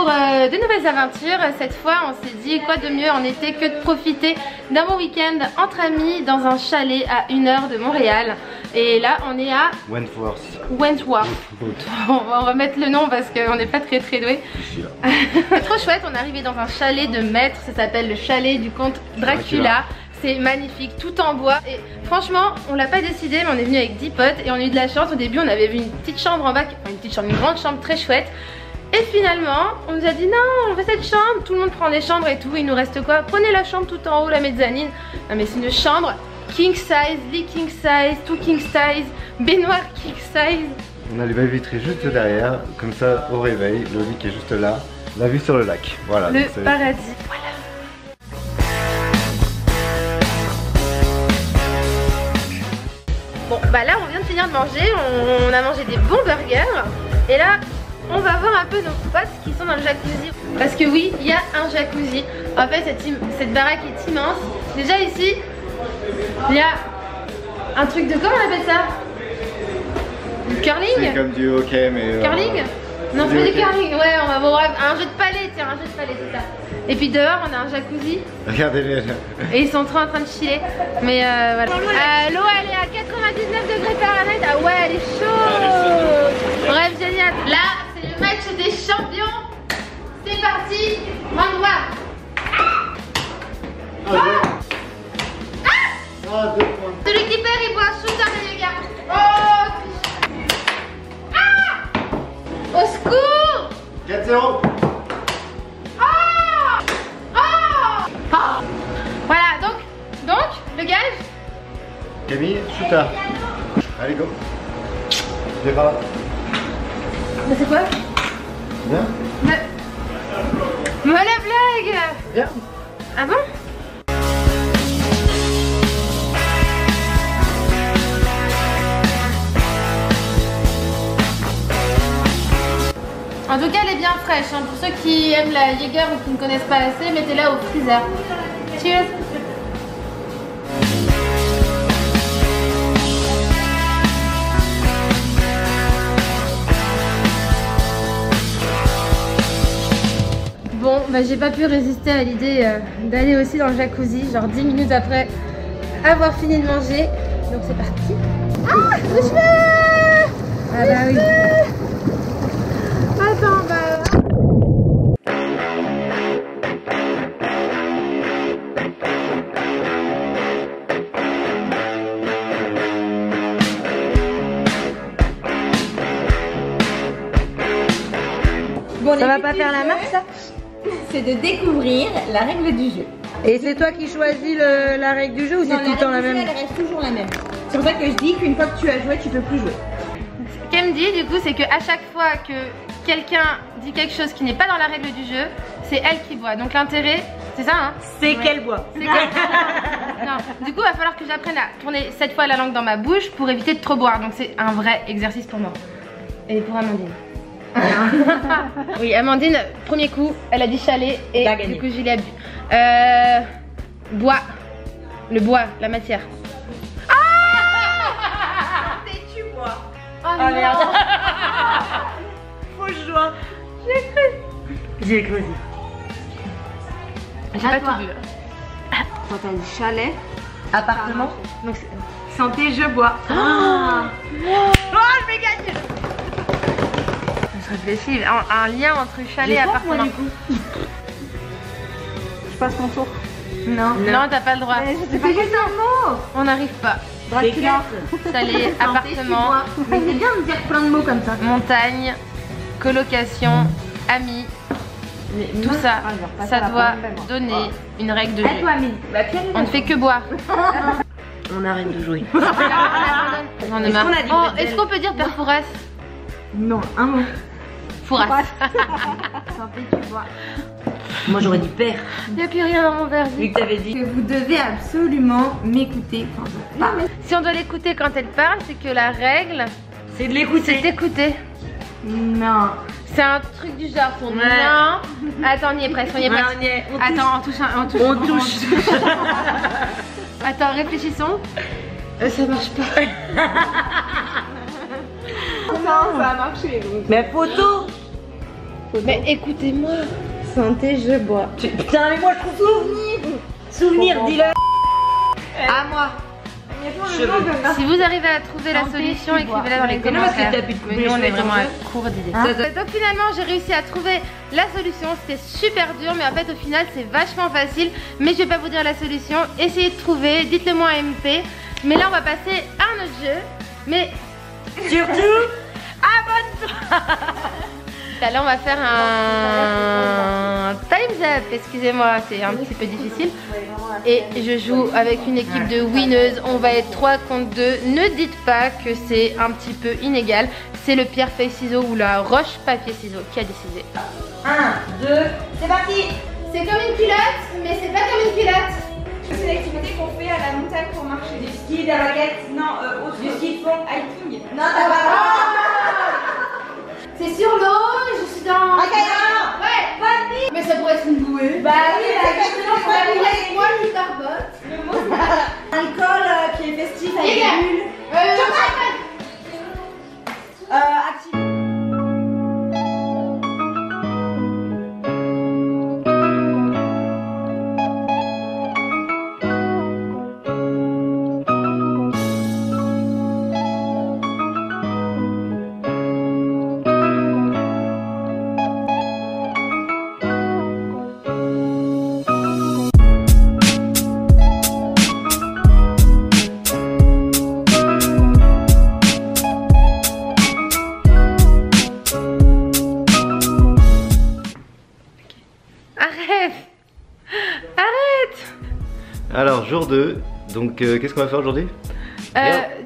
de nouvelles aventures. Cette fois on s'est dit quoi de mieux en été que de profiter d'un bon week-end entre amis dans un chalet à 1 heure de Montréal. Et là on est à Wentworth. On va mettre le nom parce qu'on n'est pas très doué. Trop chouette, on est arrivé dans un chalet de maître. Ça s'appelle le chalet du comte Dracula. C'est magnifique, tout en bois. Et franchement, on l'a pas décidé, mais on est venu avec 10 potes et on a eu de la chance. Au début, on avait vu une petite chambre en bas, une grande chambre très chouette. Et finalement, on nous a dit non, on veut cette chambre. Tout le monde prend les chambres et tout. Il nous reste quoi? Prenez la chambre tout en haut, la mezzanine. Non, mais c'est une chambre king size, lit king size, tout king size, baignoire king size. On a les belles vitrées juste derrière, comme ça au réveil, le lit qui est juste là, la vue sur le lac. Voilà. Le paradis. Voilà. Bon bah là on vient de finir de manger, on a mangé des bons burgers. Et là on va voir un peu nos potes qui sont dans le jacuzzi. Parce que oui, il y a un jacuzzi. En fait cette baraque est immense. Déjà ici, il y a un truc de, comment on appelle ça? Du curling? C'est comme du hockey mais... Curling? Non, c'est pas du curling, ouais, on va voir un jeu de palais, tiens, un jeu de palais, c'est ça. Et puis dehors, on a un jacuzzi. Regardez-les. Et ils sont trop en train de chiller. Mais voilà. L'eau, elle est à 99 degrés Fahrenheit. Ah ouais, elle est chaude. Bref, génial. Là, c'est le match des champions. C'est parti. Round 1. 2 points. Celui qui perd, il boit un shooter, les gars. Oh. Au secours! 4-0. Voilà, donc, le gage? Camille, shooter. Allez, go. Débat. Mais c'est quoi? Bien. Mais la blague! Bien. Ah bon? En tout cas, elle est bien fraîche. Hein. Pour ceux qui aiment la Jäger ou qui ne connaissent pas assez, mettez-la au freezer. Cheers! Bon, bah, j'ai pas pu résister à l'idée d'aller aussi dans le jacuzzi, genre 10 minutes après avoir fini de manger. Donc c'est parti. Ah, mes cheveux! Ah bah oui. Attends, bah... Bon, ça va pas faire la marque ça? C'est de découvrir la règle du jeu. Et c'est toi qui choisis la règle du jeu ou c'est tout le temps la même? Elle reste toujours la même. C'est pour ça que je dis qu'une fois que tu as joué, tu peux plus jouer. Ce qu'elle me dit du coup, c'est qu'à chaque fois que quelqu'un dit quelque chose qui n'est pas dans la règle du jeu, c'est elle qui boit. Donc l'intérêt, c'est ça hein? C'est qu'elle boit. Non, du coup il va falloir que j'apprenne à tourner 7 fois la langue dans ma bouche pour éviter de trop boire. Donc c'est un vrai exercice pour moi. Et pour Amandine. Oui, Amandine, premier coup, elle a dit chalet et du coup je l'ai bu. Bois. Le bois, la matière. Tu bois. Oh merde. Faux joie. J'ai cru. J'ai cru. J'ai pas tout bu. Quand t'as dit chalet, Appartement. Donc santé, je bois. Oh, je vais gagner. je réfléchis, un lien entre chalet et appartement. Du coup. Je passe mon tour. Non, t'as pas le droit. C'est juste un mot. On n'arrive pas. Dracula. Chalet, appartement, Mais c'est bien de dire plein de mots comme ça. montagne, colocation, amis. Tout ça, ça doit donner une règle de jeu. À toi, Amine. On ne fait que boire. On arrête de jouer. J'en ai marre. Oh, est-ce qu'on peut dire Père Fouras? Non, un mot. Fouras. Santé, tu bois. Moi j'aurais dit père. Il n'y a plus rien dans mon verre. Vu que t'avais dit. Que vous devez absolument m'écouter quand je parle. Si on doit l'écouter quand elle parle, c'est que la règle, C'est de l'écouter. c'est d'écouter. Non. C'est un truc du genre pour nous. Non. Attends, on y est presque, on y est presque. on y est. On Attends, on touche. On touche. Attends, réfléchissons. Ça marche pas. Non, ça a marché. Mais photo. Mais écoutez-moi. Santé, je bois. Putain, mais moi je trouve souvenir. Souvenir, dis-le. À moi. Si vous arrivez à trouver la solution, écrivez-la dans les commentaires. Mais nous on est vraiment à court d'idées. Donc finalement j'ai réussi à trouver la solution. C'était super dur mais en fait au final c'est vachement facile. Mais je vais pas vous dire la solution. Essayez de trouver, dites-le moi à MP. Mais là on va passer à un autre jeu. Mais Surtout, abonne-toi. Là on va faire un time's up, excusez-moi, c'est un petit peu difficile. Et je joue avec une équipe de winneuses, on va être 3 contre 2. Ne dites pas que c'est un petit peu inégal. C'est le pierre feuille ciseaux ou la roche papier ciseaux qui a décidé. 1, 2, c'est parti. C'est comme une culotte, mais c'est pas comme une culotte. C'est l'activité qu'on fait à la montagne pour marcher. Du ski, des raquettes, non, du ski de fond, hiking. Non, t'as pas. C'est sur l'eau, je suis dans... Ok, non. Ouais, pas de. Mais ça pourrait être une bouée. Bah oui, exactement, Ça pourrait être moi qui barbote. le mot. Alcool qui est festif avec des bulles. Activité. Alors, jour 2, donc qu'est-ce qu'on va faire aujourd'hui?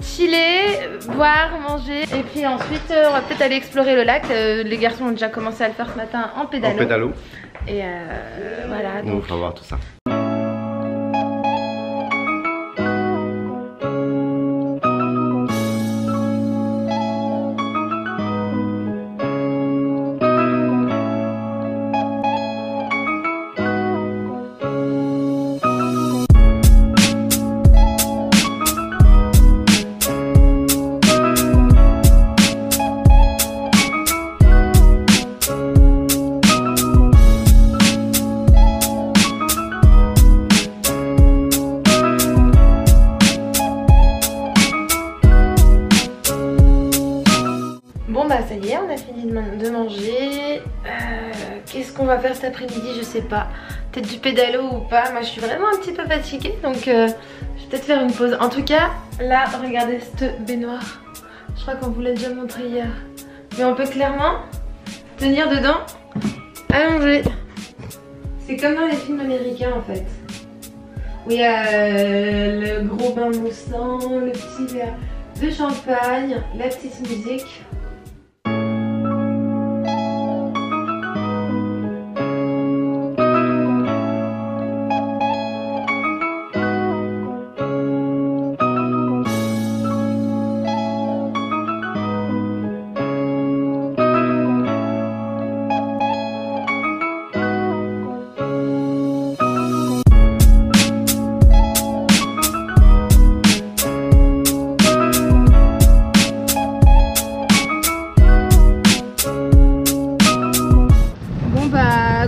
Chiller, boire, manger et puis ensuite on va peut-être aller explorer le lac. Les garçons ont déjà commencé à le faire ce matin en pédalo. En pédalo. Et voilà. Donc, on va voir tout ça. Bon bah ça y est, on a fini de manger. Qu'est-ce qu'on va faire cet après-midi? Je sais pas. Peut-être du pédalo ou pas. Moi je suis vraiment un petit peu fatiguée donc je vais peut-être faire une pause. En tout cas, là regardez cette baignoire. Je crois qu'on vous l'a déjà montré hier. Mais on peut clairement tenir dedans, allonger. C'est comme dans les films américains en fait. Où il y a le gros bain moussant, le petit verre de champagne, la petite musique.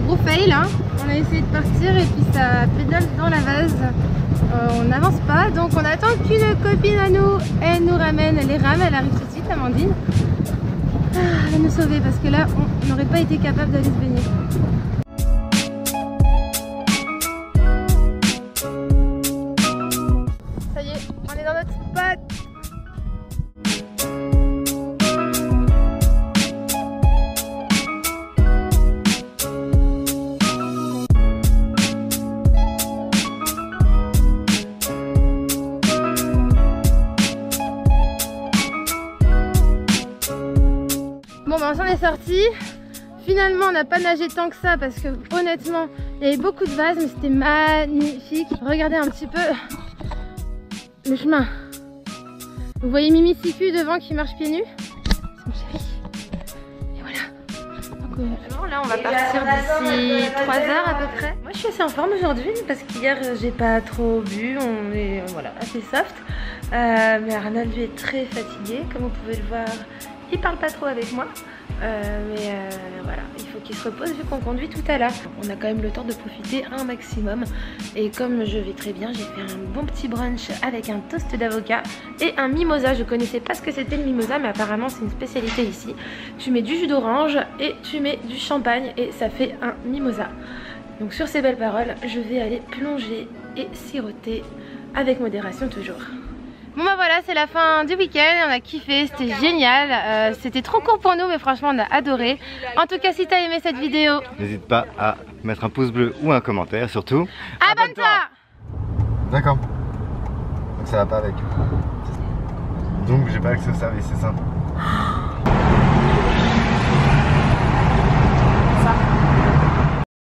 Gros fail hein. On a essayé de partir et puis ça pédale dans la vase. On n'avance pas donc on attend qu'une copine à nous elle nous ramène les rames. Elle arrive tout de suite, Amandine. Elle va nous sauver parce que là on n'aurait pas été capable d'aller se baigner. Ça y est, on est dans notre spot. Bon bah on s'en est sorti. Finalement on n'a pas nagé tant que ça parce que honnêtement il y avait beaucoup de vases mais c'était magnifique. Regardez un petit peu le chemin. Vous voyez Mimi Siku devant qui marche pieds nus. C'est mon chéri. Et voilà. Donc, alors là on va partir d'ici 3 heures à peu près. Moi je suis assez en forme aujourd'hui parce qu'hier j'ai pas trop bu. On est voilà, assez soft. Mais Arnold lui est très fatigué comme vous pouvez le voir. il parle pas trop avec moi. Voilà, il faut qu'il se repose vu qu'on conduit tout à l'heure. On a quand même le temps de profiter un maximum. Et comme je vais très bien, j'ai fait un bon petit brunch avec un toast d'avocat et un mimosa. Je connaissais pas ce que c'était le mimosa, mais apparemment c'est une spécialité ici. Tu mets du jus d'orange et tu mets du champagne et ça fait un mimosa. Donc sur ces belles paroles, je vais aller plonger et siroter avec modération toujours. Bon bah voilà, c'est la fin du week-end, on a kiffé, c'était génial, c'était trop court pour nous mais franchement on a adoré. En tout cas si t'as aimé cette vidéo, n'hésite pas à mettre un pouce bleu ou un commentaire, surtout abonne-toi. D'accord. Donc ça va pas avec. Donc j'ai pas accès au service, c'est ça?